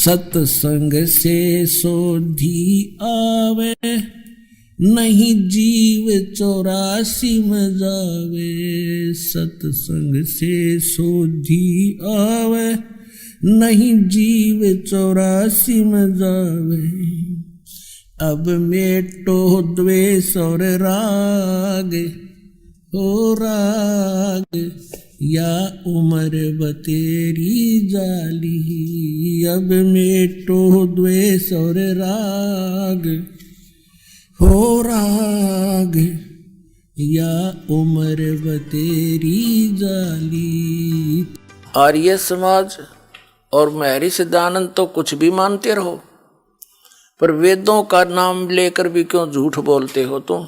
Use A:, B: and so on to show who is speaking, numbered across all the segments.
A: सत्संग से सोधी आवे, नहीं जीव 84 में जावे। सत्संग से सोधी आवे, नहीं जीव 84 में जावे। अब मेटो द्वेष और राग, हो राग या उम्र बतेरी जाली। अब मेटो द्वेष और राग, हो राग या उम्र बतेरी जाली। आर्य समाज और महर्षि सिद्धानंद तो कुछ भी मानते रहो, पर वेदों का नाम लेकर भी क्यों झूठ बोलते हो तुम?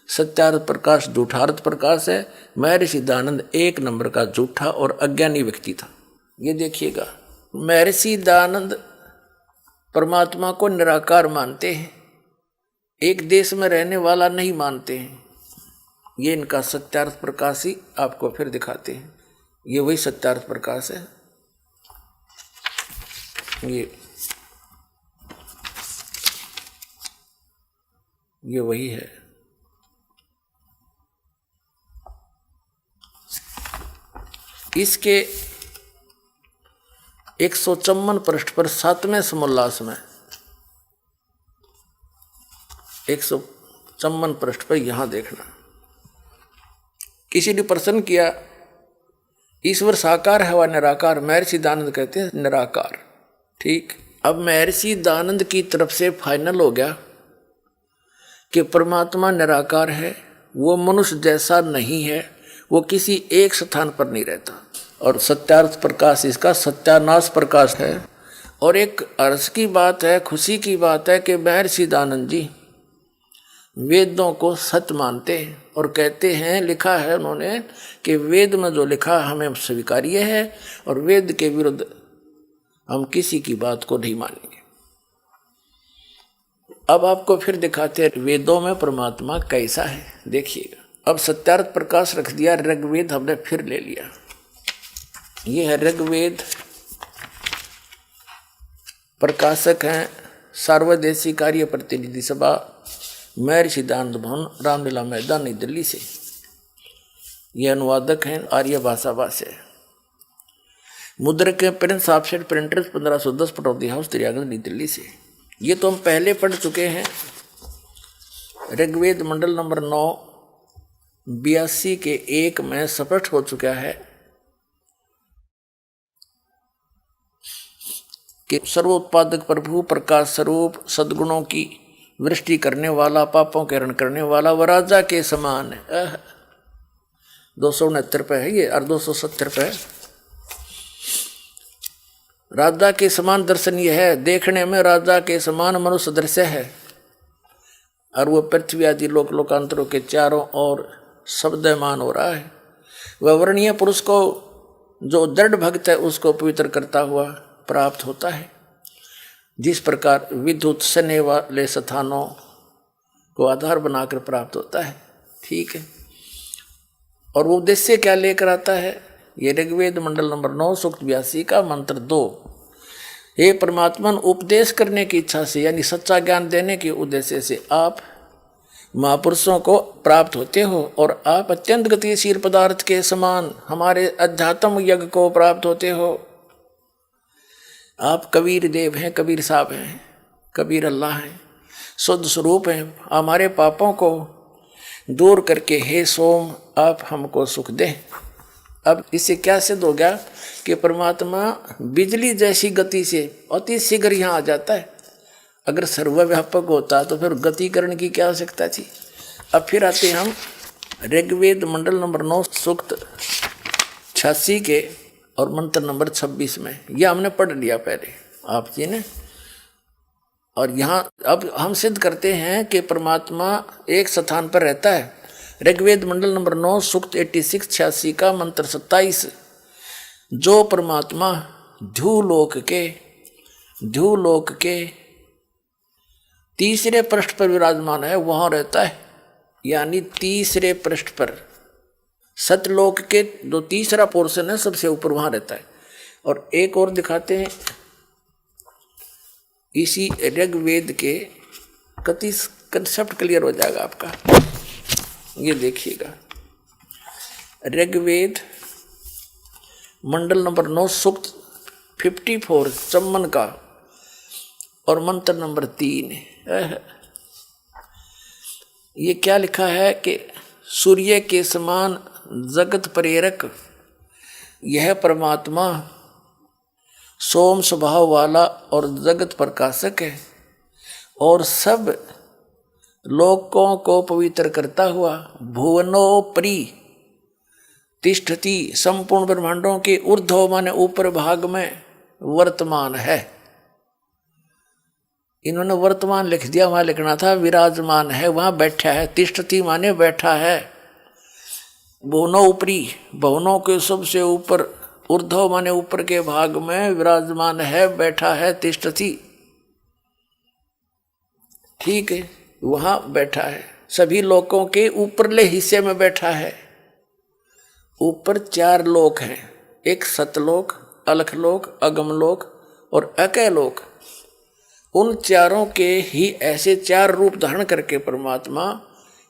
A: सत्यार्थ प्रकाश झूठार्थ प्रकाश है। महर्षि सिद्धानंद 1 नंबर का झूठा और अज्ञानी व्यक्ति था। ये देखिएगा, महर्षि सिद्धानंद परमात्मा को निराकार मानते हैं, एक देश में रहने वाला नहीं मानते हैं। ये इनका सत्यार्थ प्रकाश ही आपको फिर दिखाते हैं। ये वही सत्यार्थ प्रकाश है। ये वही है। इसके 154 पृष्ठ पर 7वें समोल्लास में 154 पृष्ठ पर यहां देखना, किसी ने प्रश्न किया ईश्वर साकार है व निराकार? महर्षि सिद्धानंद कहते हैं निराकार। ठीक, अब महर्षि सिद्धानंद की तरफ से फाइनल हो गया कि परमात्मा निराकार है, वो मनुष्य जैसा नहीं है, वो किसी एक स्थान पर नहीं रहता। और सत्यार्थ प्रकाश इसका सत्यानाश प्रकाश है। और एक हर्ष की बात है, खुशी की बात है कि महर्षि सिद्धानंद जी वेदों को सत्य मानते हैं और कहते हैं, लिखा है उन्होंने कि वेद में जो लिखा हमें स्वीकार्य है और वेद के विरुद्ध हम किसी की बात को नहीं मानेंगे। अब आपको फिर दिखाते हैं वेदों में परमात्मा कैसा है, देखिएगा। अब सत्यार्थ प्रकाश रख दिया, ऋग्वेद हमने फिर ले लिया। ये है ऋग्वेद, प्रकाशक हैं सार्वदेशी कार्य प्रतिनिधि सभा, महर्षि सिद्धानंद भवन, रामलीला मैदान, नई दिल्ली से। ये अनुवादक हैं आर्य भाषा भाष्य। मुद्रक के prince offset printers 1510 Pataudi house, Triyaganj, नई दिल्ली से। ये तो हम पहले पढ़ चुके हैं। ऋग्वेद मंडल नंबर 9 82 के 1 में स्पष्ट हो चुका है कि सर्वोत्पादक प्रभु, प्रकाश स्वरूप, सद्गुणों की वृष्टि करने वाला, पापों के हरण करने वाला, व राजा के समान है। 269 पे है ये और 270 पे है। राजा के समान दर्शन यह है, देखने में राजा के समान मनुष्य दृश्य है, और वह पृथ्वी आदि लोक लोकांतरों के चारों ओर शब्दमान हो रहा है। वह वर्णीय पुरुष को जो दृढ़ भक्त है उसको पवित्र करता हुआ प्राप्त होता है, जिस प्रकार विद्युत सने वाले स्थानों को आधार बनाकर प्राप्त होता है। ठीक है, और वो उद्देश्य क्या लेकर आता है? ये ऋग्वेद मंडल नंबर 9 सूक्त 82 का मंत्र 2। हे परमात्मा, उपदेश करने की इच्छा से यानी सच्चा ज्ञान देने के उद्देश्य से आप महापुरुषों को प्राप्त होते हो, और आप अत्यंत गतिशील पदार्थ के समान हमारे अध्यात्म यज्ञ को प्राप्त होते हो। आप कबीर देव हैं, कबीर साहब हैं, कबीर अल्लाह हैं, शुद्ध स्वरूप हैं। हमारे पापों को दूर करके हे सोम आप हमको सुख दें। अब इससे क्या सिद्ध हो गया कि परमात्मा बिजली जैसी गति से अति शीघ्र यहाँ आ जाता है। अगर सर्वव्यापक होता तो फिर गतिकरण की क्या आवश्यकता थी। अब फिर आते हम ऋग्वेद मंडल नंबर 9 सूक्त 86 के और मंत्र नंबर 26 में। यह हमने पढ़ लिया पहले आप जी ने, और यहाँ अब हम सिद्ध करते हैं कि परमात्मा एक स्थान पर रहता है। ऋग्वेद मंडल नंबर 9 सूक्त 86 का मंत्र 27, जो परमात्मा ध्युलोक के तीसरे पृष्ठ पर विराजमान है वहाँ रहता है, यानी तीसरे पृष्ठ पर सतलोक के जो तीसरा पोर्शन है सबसे ऊपर वहाँ रहता है। और एक और दिखाते हैं इसी ऋग्वेद के कति कंसेप्ट क्लियर हो जाएगा आपका। ये देखिएगा, ऋग्वेद मंडल नंबर 9 सूक्त 54 चम्मन का और मंत्र नंबर 3। ये क्या लिखा है कि सूर्य के समान जगत प्रेरक यह परमात्मा सोम स्वभाव वाला और जगत प्रकाशक है और सब लोकों को पवित्र करता हुआ भुवनोपरि तिष्ठति संपूर्ण ब्रह्मांडों के ऊर्ध्व माने ऊपर भाग में वर्तमान है। इन्होंने वर्तमान लिख दिया, वहां लिखना था विराजमान है, वहां बैठा है। तिष्ठति माने बैठा है। भुवनों ऊपरी, भवनों के सबसे ऊपर, ऊर्ध्व माने ऊपर के भाग में विराजमान है, बैठा है, तिष्ठति। ठीक है, वहां बैठा है, सभी लोकों के ऊपरले हिस्से में बैठा है। ऊपर 4 लोक हैं, एक सतलोक, अलखलोक, अगमलोक और अकैलोक। उन चारों के ही ऐसे 4 रूप धारण करके परमात्मा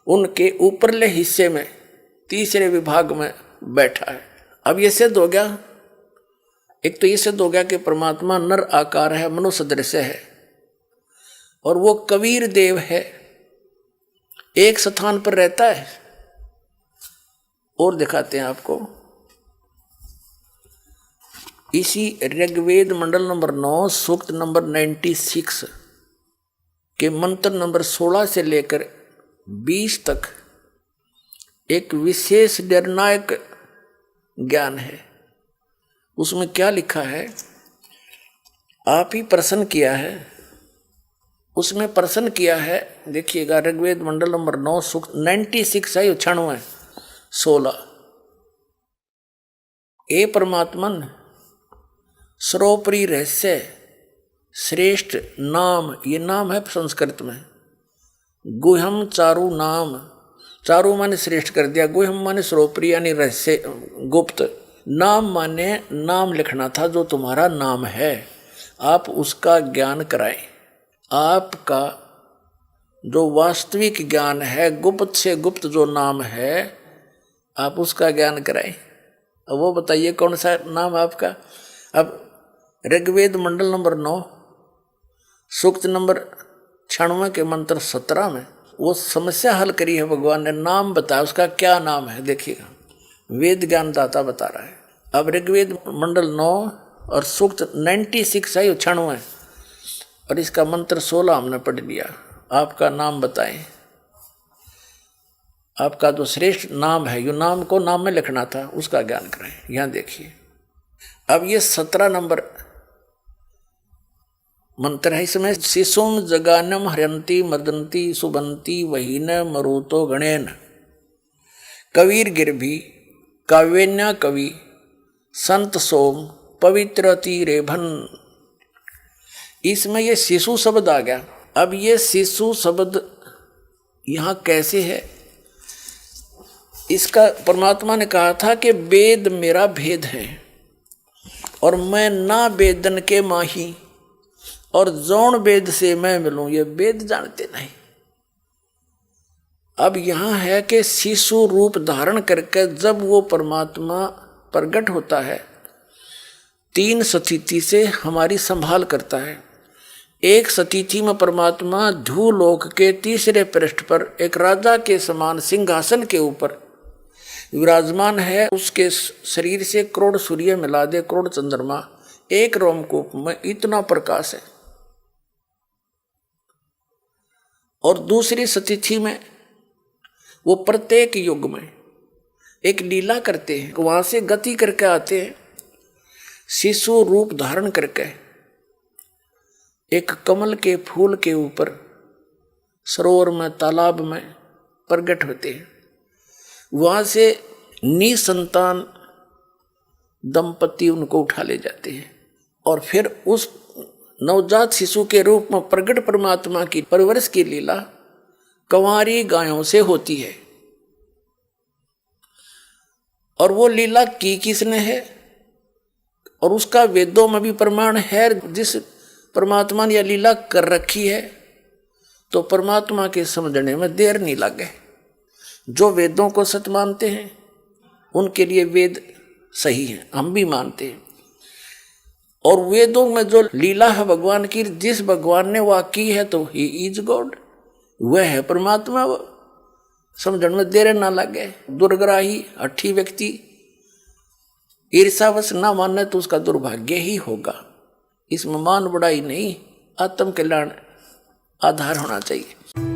A: उनके ऊपरले हिस्से में तीसरे विभाग में बैठा है। अब ये सिद्ध हो गया, एक तो ये सिद्ध हो गया कि परमात्मा नर आकार है, मनुष्य दृश्य है और वो कबीर देव है, एक स्थान पर रहता है। और दिखाते हैं आपको, इसी ऋग्वेद मंडल नंबर 9 सूक्त नंबर 96 के मंत्र नंबर 16 से लेकर 20 तक एक विशेष निर्णायक ज्ञान है। उसमें क्या लिखा है, आप ही प्रश्न किया है, उसमें प्रश्न किया है। देखिएगा, ऋग्वेद मंडल नंबर 9 सूक्त 96 है, 96 16। ए परमात्मन सर्वोपरि रहस्य श्रेष्ठ नाम, ये नाम है संस्कृत में। गुह्यम चारु नाम, चारु माने श्रेष्ठ कर दिया, गुह्यम माने सर्वोपरि यानी रहस्य गुप्त। नाम माने नाम लिखना था, जो तुम्हारा नाम है आप उसका ज्ञान कराएं। आपका जो वास्तविक ज्ञान है, गुप्त से गुप्त जो नाम है, आप उसका ज्ञान कराएं। अब वो बताइए कौन सा नाम है आपका। अब ऋग्वेद मंडल नंबर 9 सूक्त नंबर 96 के मंत्र 17 में वो समस्या हल करी है, भगवान ने नाम बताया, उसका क्या नाम है। देखिएगा, वेद ज्ञान दाता बता रहा है। अब ऋग्वेद मंडल 9 और सूक्त 96 है, 96 और इसका मंत्र 16 हमने पढ़ लिया। आपका नाम बताएं, आपका जो श्रेष्ठ नाम है, यो नाम को नाम में लिखना था, उसका ज्ञान कराएं। यहां देखिए, अब ये 17 नंबर मंत्र है। इसमें शिशुम जगानम हरंती मदंती सुबंती वहीन मरुतो गणेन कबीर गिरभी काव्यन्या कवि संत सोम पवित्र तीरेभन। इसमें ये शिशु शब्द आ गया। अब ये शिशु शब्द यहां कैसे है, इसका परमात्मा ने कहा था कि वेद मेरा भेद है और मैं ना वेदन के माही और जौन वेद से मैं मिलूं, ये वेद जानते नहीं। अब यहां है कि शिशु रूप धारण करके जब वो परमात्मा प्रकट होता है, 3 स्थिति से हमारी संभाल करता है। एक स्थिति में परमात्मा ध्रुवलोक के तीसरे पृष्ठ पर एक राजा के समान सिंहासन के ऊपर विराजमान है। उसके शरीर से करोड़ सूर्य मिला दे, करोड़ चंद्रमा एक रोमकूप में, इतना प्रकाश है। और दूसरी स्थिति में वो प्रत्येक युग में एक लीला करते हैं, वहां से गति करके आते हैं, शिशु रूप धारण करके एक कमल के फूल के ऊपर सरोवर में, तालाब में प्रकट होते हैं। वहां से निसंतान दंपति उनको उठा ले जाते हैं और फिर उस नवजात शिशु के रूप में प्रकट परमात्मा की परवरिश की लीला कंवारी गायों से होती है। और वो लीला की किसने है, और उसका वेदों में भी प्रमाण है। जिस परमात्मा ने यह लीला कर रखी है तो परमात्मा के समझने में देर नहीं लगे। जो वेदों को सत्य मानते हैं उनके लिए वेद सही है, हम भी मानते हैं। और वेदों में जो लीला है भगवान की, जिस भगवान ने वह की है तो ही इज गॉड, वह है परमात्मा। वो समझने में देर ना लगे। दुर्ग्राही हठी व्यक्ति ईर्षावश ना माने तो उसका दुर्भाग्य ही होगा। इसमें मान बढ़ाई नहीं, आत्म कल्याण आधार होना चाहिए।